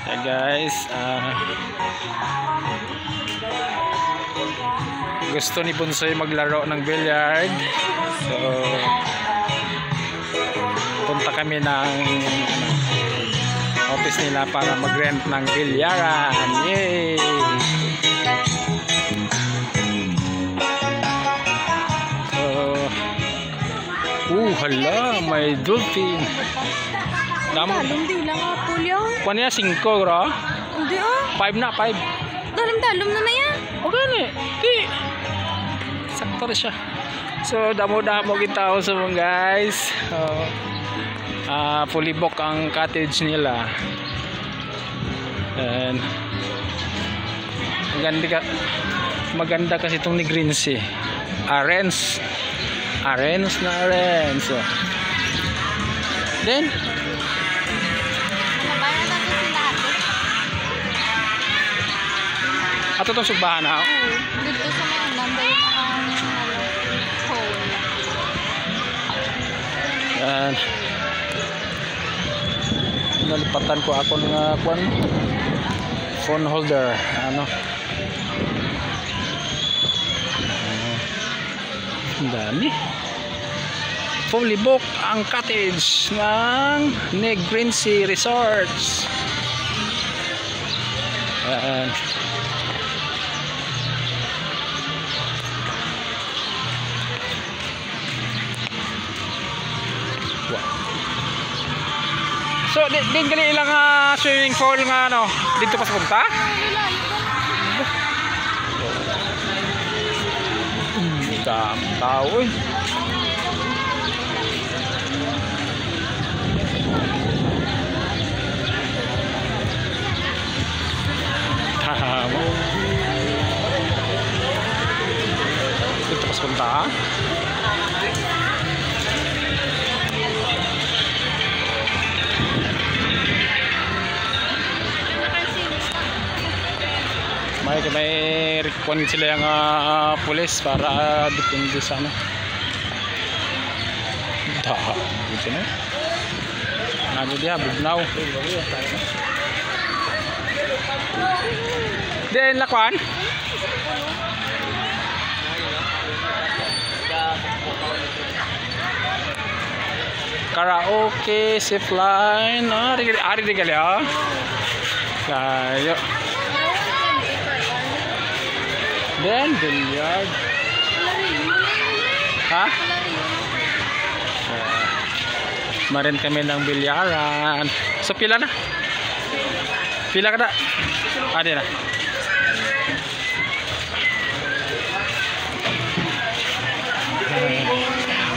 Hey guys, gusto ni Bunsoy maglaro ng billiard. So punta kami ng office nila para mag-rent ng bilyaran. Yay! Hala, may dolphin. Talom di lang nga po yan. Kuha niya 5 bro. Hindi 5 na, 5. Talom na na yan. O gani, di. Sakto na siya. So, damo-damo kita sa mga guys. Fully book ang cottage nila. And maganda kasi itong ni Greens eh. Arens. So. Then Nabayan natin sila ate. ato itong sugbahan ha? Dito sa mga nanda yung hole. Yan. Nalipatan ko ako ng phone holder. Dami. Fully book ang cottage ng Negrinsi Resorts. Yan. So, din gali ilang swimming pool nga dito pa sa punta? Dami tao eh. Tama. Dito pa sa punta ha? May requirement sila yung pulis para depende sa dito na ano dia bugnaw din lakwan karaoke zip line ari di gali kayo. Then billiard. Ha? Marin kami ng bilyaran. So pila na? Pila ka na? Adi na.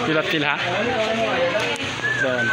Pila ha? Doon.